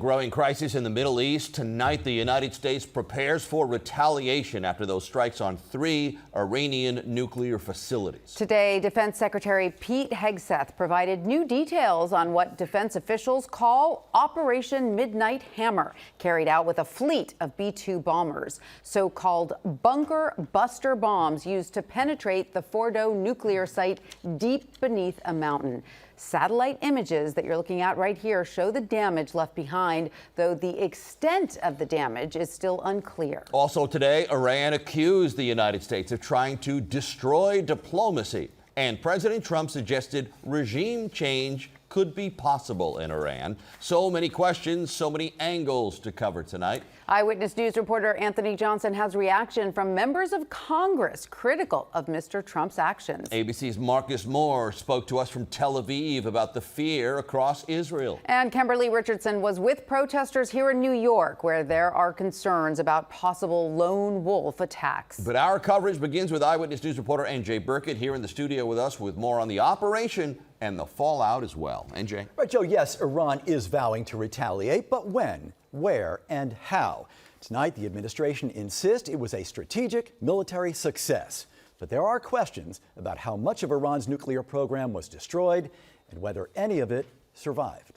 Growing crisis in the Middle East. Tonight, the United States prepares for retaliation after those strikes on 3 Iranian nuclear facilities. Today, Defense Secretary Pete Hegseth provided new details on what defense officials call Operation Midnight Hammer, carried out with a fleet of B-2 bombers, so-called bunker buster bombs used to penetrate the Fordo nuclear site deep beneath a mountain. Satellite images that you're looking at right here show the damage left behind, though the extent of the damage is still unclear. Also today, Iran accused the United States of trying to destroy diplomacy, and President Trump suggested regime change could be possible in Iran. So many questions, so many angles to cover tonight. Eyewitness News reporter Anthony Johnson has reaction from members of Congress critical of Mr. Trump's actions. ABC's Marcus Moore spoke to us from Tel Aviv about the fear across Israel. And Kimberly Richardson was with protesters here in New York, where there are concerns about possible lone wolf attacks. But our coverage begins with Eyewitness News reporter NJ Burkett here in the studio with us with more on the operation and the fallout as well. NJ. Right, Joe, yes, Iran is vowing to retaliate, but when, where, and how? Tonight, the administration insists it was a strategic military success. But there are questions about how much of Iran's nuclear program was destroyed and whether any of it survived.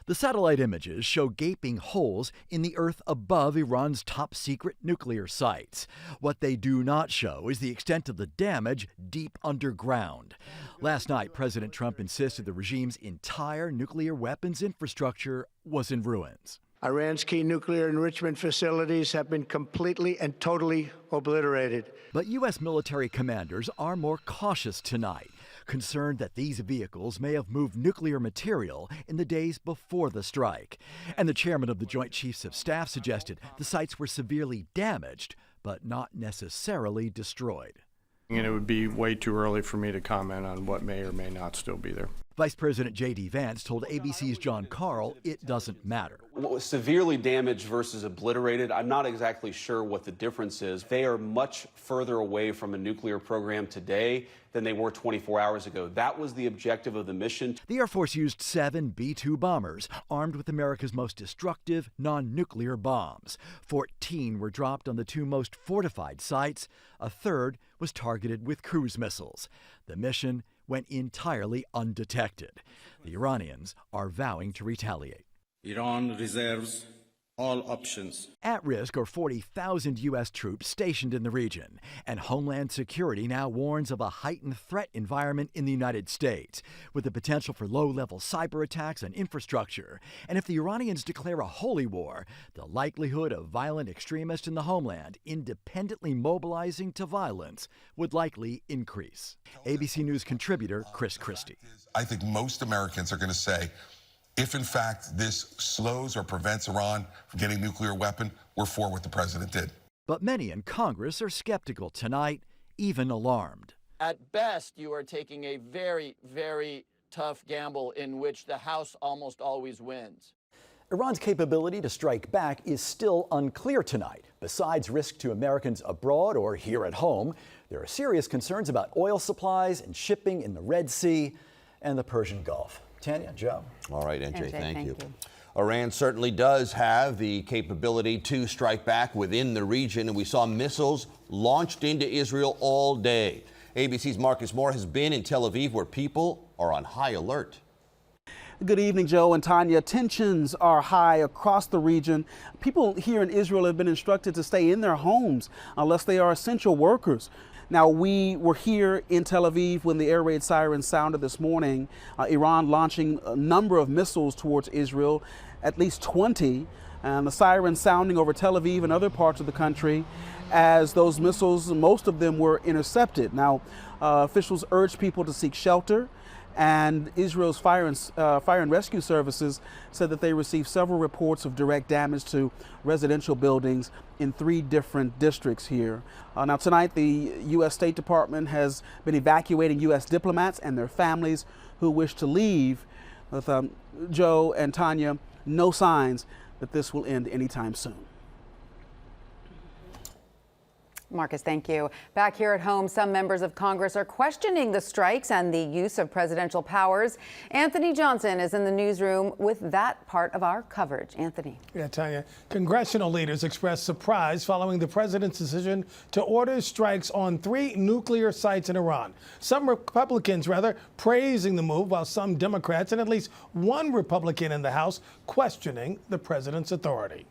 The satellite images show gaping holes in the earth above Iran's top-secret nuclear sites. What they do not show is the extent of the damage deep underground. Last night, President Trump insisted the regime's entire nuclear weapons infrastructure was in ruins. Iran's key nuclear enrichment facilities have been completely and totally obliterated. But U.S. military commanders are more cautious tonight, concerned that these vehicles may have moved nuclear material in the days before the strike. And the chairman of the Joint Chiefs of Staff suggested the sites were severely damaged, but not necessarily destroyed. And it would be way too early for me to comment on what may or may not still be there. Vice President J.D. Vance told ABC's John Carl it doesn't matter. What was severely damaged versus obliterated, I'm not exactly sure what the difference is. They are much further away from a nuclear program today than they were 24 hours ago. That was the objective of the mission. The Air Force used 7 B-2 bombers, armed with America's most destructive non-nuclear bombs. 14 were dropped on the 2 most fortified sites. A third was targeted with cruise missiles. The mission went entirely undetected. The Iranians are vowing to retaliate. Iran reserves all options. At risk are 40,000 U.S. troops stationed in the region, and Homeland Security now warns of a heightened threat environment in the United States, with the potential for low-level cyber attacks on infrastructure. And if the Iranians declare a holy war, the likelihood of violent extremists in the homeland independently mobilizing to violence would likely increase. ABC News contributor Chris Christie. I think most Americans are going to say, if in fact this slows or prevents Iran from getting a nuclear weapon, we're for what the president did. But many in Congress are skeptical tonight, even alarmed. At best, you are taking a very, very tough gamble in which the House almost always wins. Iran's capability to strike back is still unclear tonight. Besides risk to Americans abroad or here at home, there are serious concerns about oil supplies and shipping in the Red Sea and the Persian Gulf. Tanya, Joe. All right, NJ, thank you. Iran certainly does have the capability to strike back within the region, and we saw missiles launched into Israel all day. ABC's Marcus Moore has been in Tel Aviv, where people are on high alert. Good evening, Joe and Tanya. Tensions are high across the region. People here in Israel have been instructed to stay in their homes unless they are essential workers. Now, we were here in Tel Aviv when the air raid sirens sounded this morning. Iran launching a number of missiles towards Israel, at least 20, and the sirens sounding over Tel Aviv and other parts of the country as those missiles, most of them were intercepted. Now, officials urged people to seek shelter, and Israel's fire and rescue services said that they received several reports of direct damage to residential buildings in 3 different districts here. Now tonight, the U.S. State Department has been evacuating U.S. diplomats and their families who wish to leave. With Joe and Tanya, no signs that this will end anytime soon. Marcus, thank you. Back here at home, some members of Congress are questioning the strikes and the use of presidential powers. Anthony Johnson is in the newsroom with that part of our coverage. Anthony. Yeah, Tanya, congressional leaders expressed surprise following the president's decision to order strikes on 3 nuclear sites in Iran. Some Republicans, praising the move, while some Democrats and at least one Republican in the House questioning the president's authority.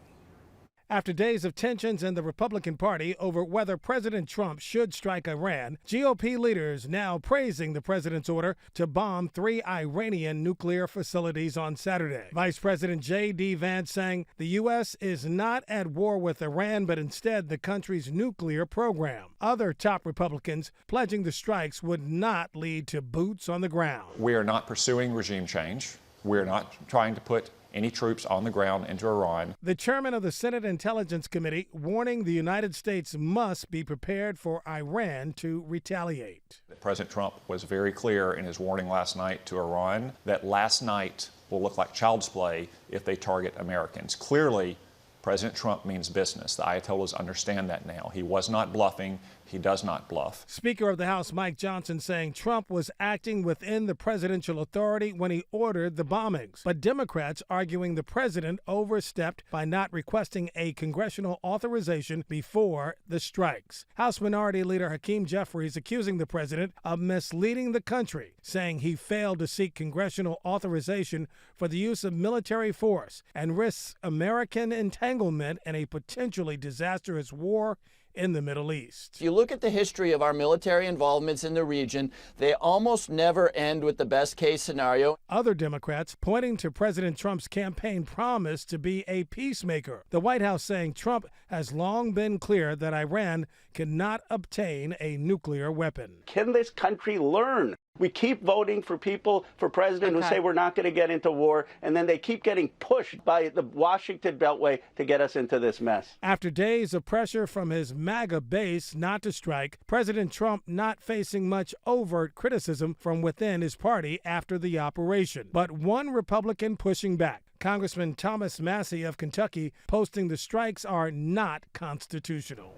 After days of tensions in the Republican Party over whether President Trump should strike Iran, GOP leaders now praising the president's order to bomb 3 Iranian nuclear facilities on Saturday. Vice President J.D. Vance saying the U.S. is not at war with Iran, but instead the country's nuclear program. Other top Republicans pledging the strikes would not lead to boots on the ground. We are not pursuing regime change. We're not trying to put any troops on the ground into Iran. The chairman of the Senate Intelligence Committee warning the United States must be prepared for Iran to retaliate. President Trump was very clear in his warning last night to Iran that last night will look like child's play if they target Americans. Clearly, President Trump means business. The Ayatollahs understand that now. He was not bluffing. He does not bluff. Speaker of the House Mike Johnson saying Trump was acting within the presidential authority when he ordered the bombings. But Democrats arguing the president overstepped by not requesting a congressional authorization before the strikes. House Minority Leader Hakeem Jeffries accusing the president of misleading the country, saying he failed to seek congressional authorization for the use of military force and risks American entanglement in a potentially disastrous war in the Middle East. If you look at the history of our military involvements in the region, they almost never end with the best case scenario. Other Democrats pointing to President Trump's campaign promise to be a peacemaker. The White House saying Trump has long been clear that Iran cannot obtain a nuclear weapon. Can this country learn? We keep voting for people for president who say we're not going to get into war, and then they keep getting pushed by the Washington Beltway to get us into this mess. After days of pressure from his MAGA base not to strike, President Trump not facing much overt criticism from within his party after the operation. But one Republican pushing back. Congressman Thomas Massie of Kentucky posting the strikes are not constitutional.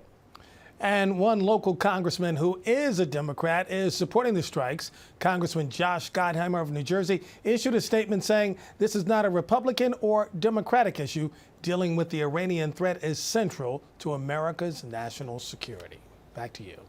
And one local congressman who is a Democrat is supporting the strikes. Congressman Josh Gottheimer of New Jersey issued a statement saying this is not a Republican or Democratic issue. Dealing with the Iranian threat is central to America's national security. Back to you.